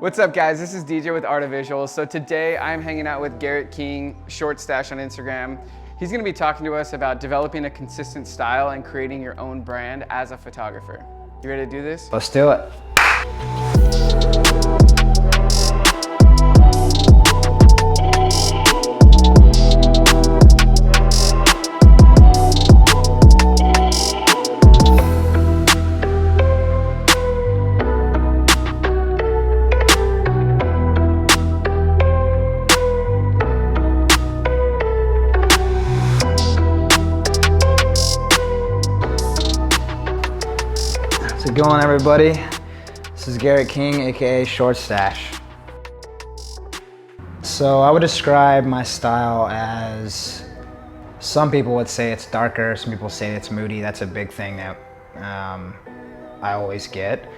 What's up guys, this is DJ with Art of Visuals. So today I'm hanging out with Garrett King, Short Stash on Instagram. He's gonna be talking to us about developing a consistent style and creating your own brand as a photographer. You ready to do this? Let's do it. How's it going, everybody? This is Garrett King, aka Short Stash. So I would describe my style as, some people would say it's darker, some people say it's moody. That's a big thing that I always get.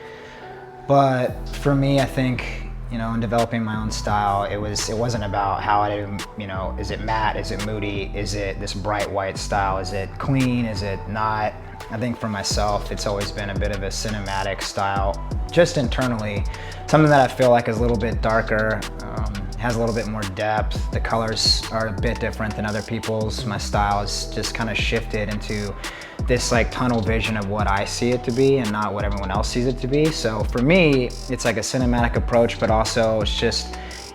But for me, I think, in developing my own style, it wasn't about how is it matte, is it moody, is it this bright white style, is it clean, is it not? I think for myself, it's always been a bit of a cinematic style, just internally. Something that I feel like is a little bit darker, has a little bit more depth. The colors are a bit different than other people's. My style has just kind of shifted into this like tunnel vision of what I see it to be and not what everyone else sees it to be. So for me, it's like a cinematic approach, but also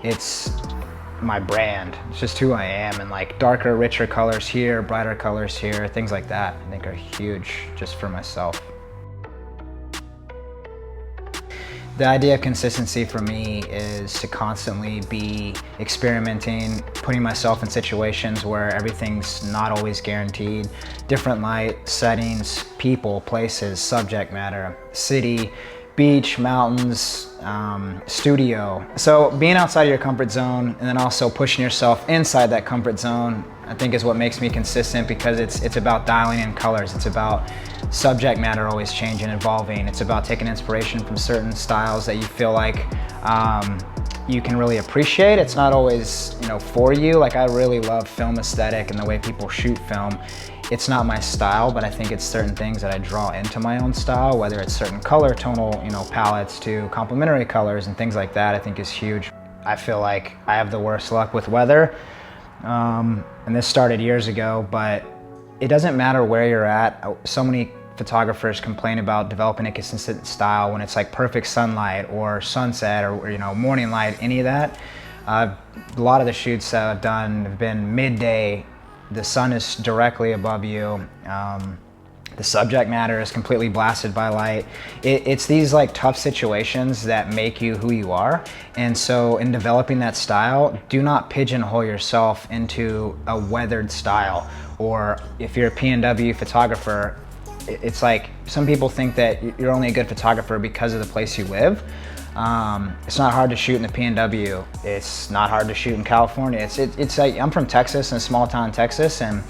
it's my brand. It's just who I am, and like darker, richer colors here, brighter colors here, things like that I think are huge just for myself. The idea of consistency for me is to constantly be experimenting, putting myself in situations where everything's not always guaranteed. Different light, settings, people, places, subject matter, city, beach, mountains, studio. So being outside of your comfort zone and then also pushing yourself inside that comfort zone, I think is what makes me consistent, because it's about dialing in colors. It's about subject matter always changing, evolving. It's about taking inspiration from certain styles that you feel like you can really appreciate. It's not always for you. Like, I really love film aesthetic and the way people shoot film. It's not my style, but I think it's certain things that I draw into my own style, whether it's certain color tonal palettes to complementary colors and things like that, I think is huge. I feel like I have the worst luck with weather, and this started years ago, but it doesn't matter where you're at. So many photographers complain about developing a consistent style when it's like perfect sunlight or sunset or morning light, any of that. A lot of the shoots that I've done have been midday. The sun is directly above you. The subject matter is completely blasted by light. It's these like tough situations that make you who you are. And so in developing that style, do not pigeonhole yourself into a weathered style. Or if you're a PNW photographer, it's like some people think that you're only a good photographer because of the place you live. It's not hard to shoot in the PNW. It's not hard to shoot in California. It's like, I'm from Texas, in a small town in Texas, and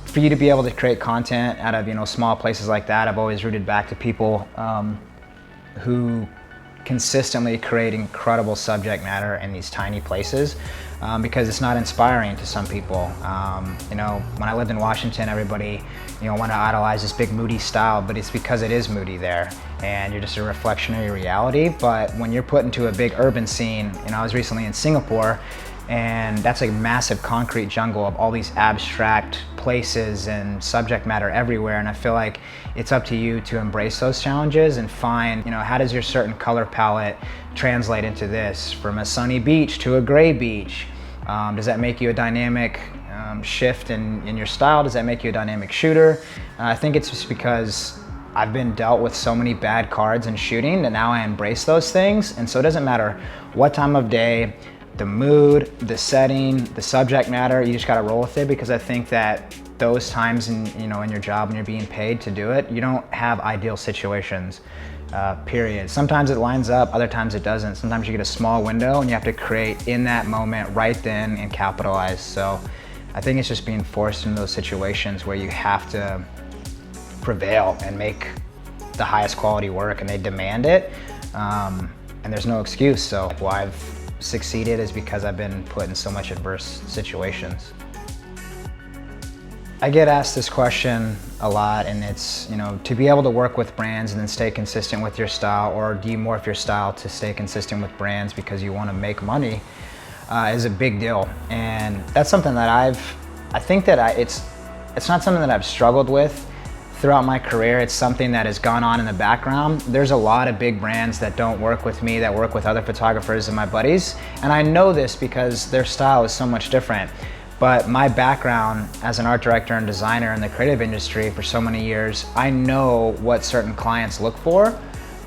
for you to be able to create content out of small places like that, I've always rooted back to people who consistently create incredible subject matter in these tiny places, because it's not inspiring to some people. When I lived in Washington, everybody wanted to idolize this big moody style, but it's because it is moody there and you're just a reflection of your reality. But when you're put into a big urban scene, I was recently in Singapore, and that's a massive concrete jungle of all these abstract places and subject matter everywhere. And I feel like it's up to you to embrace those challenges and find, how does your certain color palette translate into this? From a sunny beach to a gray beach. Does that make you a dynamic shift in your style? Does that make you a dynamic shooter? I think it's just because I've been dealt with so many bad cards in shooting that now I embrace those things. And so it doesn't matter what time of day, the mood, the setting, the subject matter, you just gotta roll with it, because I think that those times in your job when you're being paid to do it, you don't have ideal situations, period. Sometimes it lines up, other times it doesn't. Sometimes you get a small window and you have to create in that moment right then and capitalize. So I think it's just being forced into those situations where you have to prevail and make the highest quality work, and they demand it, and there's no excuse. So why I've succeeded is because I've been put in so much adverse situations. I get asked this question a lot, and it's, to be able to work with brands and then stay consistent with your style, or do you morph your style to stay consistent with brands because you want to make money, is a big deal. And that's something that it's not something that I've struggled with throughout my career. It's something that has gone on in the background. There's a lot of big brands that don't work with me, that work with other photographers and my buddies. And I know this because their style is so much different. But my background as an art director and designer in the creative industry for so many years, I know what certain clients look for,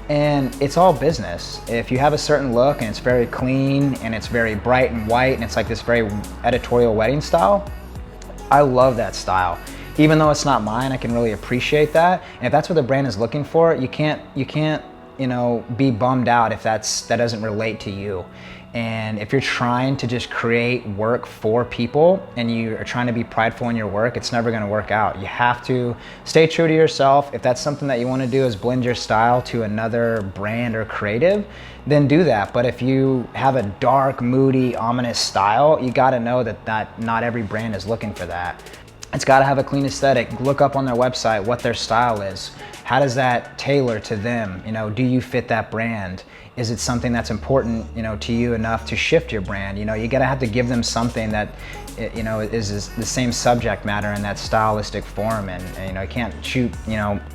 and it's all business. If you have a certain look and it's very clean and it's very bright and white and it's like this very editorial wedding style, I love that style. Even though it's not mine, I can really appreciate that. And if that's what the brand is looking for, you can't, be bummed out if that doesn't relate to you. And if you're trying to just create work for people and you are trying to be prideful in your work, it's never gonna work out. You have to stay true to yourself. If that's something that you wanna do, is blend your style to another brand or creative, then do that. But if you have a dark, moody, ominous style, you gotta know that not every brand is looking for that. It's gotta have a clean aesthetic. Look up on their website what their style is. How does that tailor to them? Do you fit that brand? Is it something that's important, to you enough to shift your brand? You gotta have to give them something that, is the same subject matter in that stylistic form. And you can't shoot,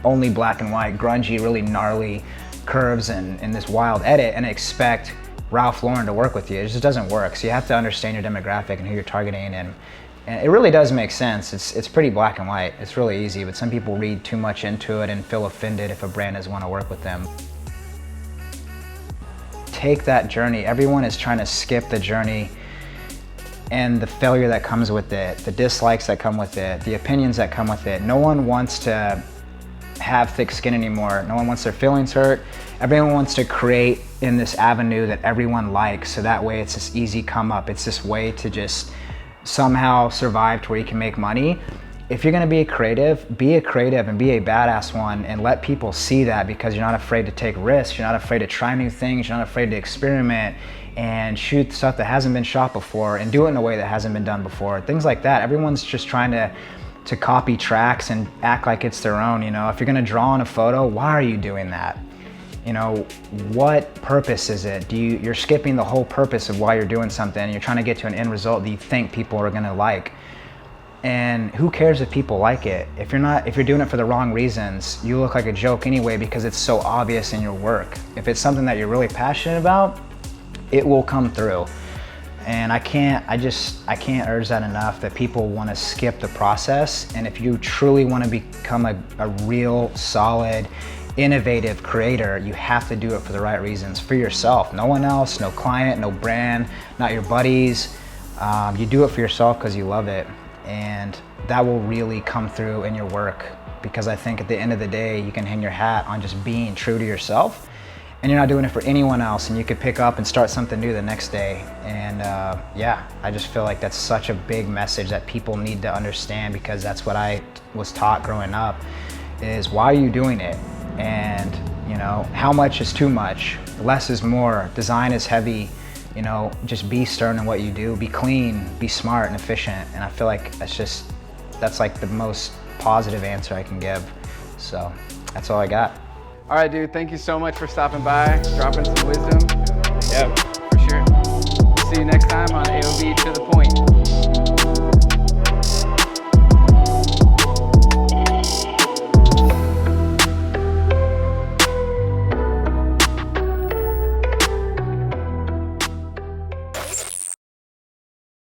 only black and white, grungy, really gnarly curves and this wild edit and expect Ralph Lauren to work with you. It just doesn't work. So you have to understand your demographic and who you're targeting, and it really does make sense. It's pretty black and white. It's really easy, but some people read too much into it and feel offended if a brand doesn't want to work with them. Take that journey. Everyone is trying to skip the journey and the failure that comes with it, the dislikes that come with it, the opinions that come with it. No one wants to have thick skin anymore. No one wants their feelings hurt. Everyone wants to create in this avenue that everyone likes, so that way it's this easy come up. It's this way to just somehow survive to where you can make money. If you're gonna be a creative and be a badass one, and let people see that, because you're not afraid to take risks, you're not afraid to try new things, you're not afraid to experiment and shoot stuff that hasn't been shot before and do it in a way that hasn't been done before, things like that. Everyone's just trying to copy tracks and act like it's their own. If you're gonna draw in a photo, why are you doing that? What purpose is it? You're skipping the whole purpose of why you're doing something. You're trying to get to an end result that you think people are gonna like. And who cares if people like it? If you're doing it for the wrong reasons, you look like a joke anyway, because it's so obvious in your work. If it's something that you're really passionate about, it will come through. And I can't urge that enough, that people want to skip the process. And if you truly want to become a real solid, innovative creator, you have to do it for the right reasons, for yourself. No one else, no client, no brand, not your buddies. You do it for yourself because you love it. And that will really come through in your work, because I think at the end of the day, you can hang your hat on just being true to yourself, and you're not doing it for anyone else, and you could pick up and start something new the next day. And I just feel like that's such a big message that people need to understand, because that's what I was taught growing up, is why are you doing it? And how much is too much? Less is more. Design is heavy. Just be stern in what you do, be clean, be smart and efficient. And I feel like that's like the most positive answer I can give. So that's all I got. All right, dude, thank you so much for stopping by, dropping some wisdom. Yeah, for sure. See you next time on AOV to the point.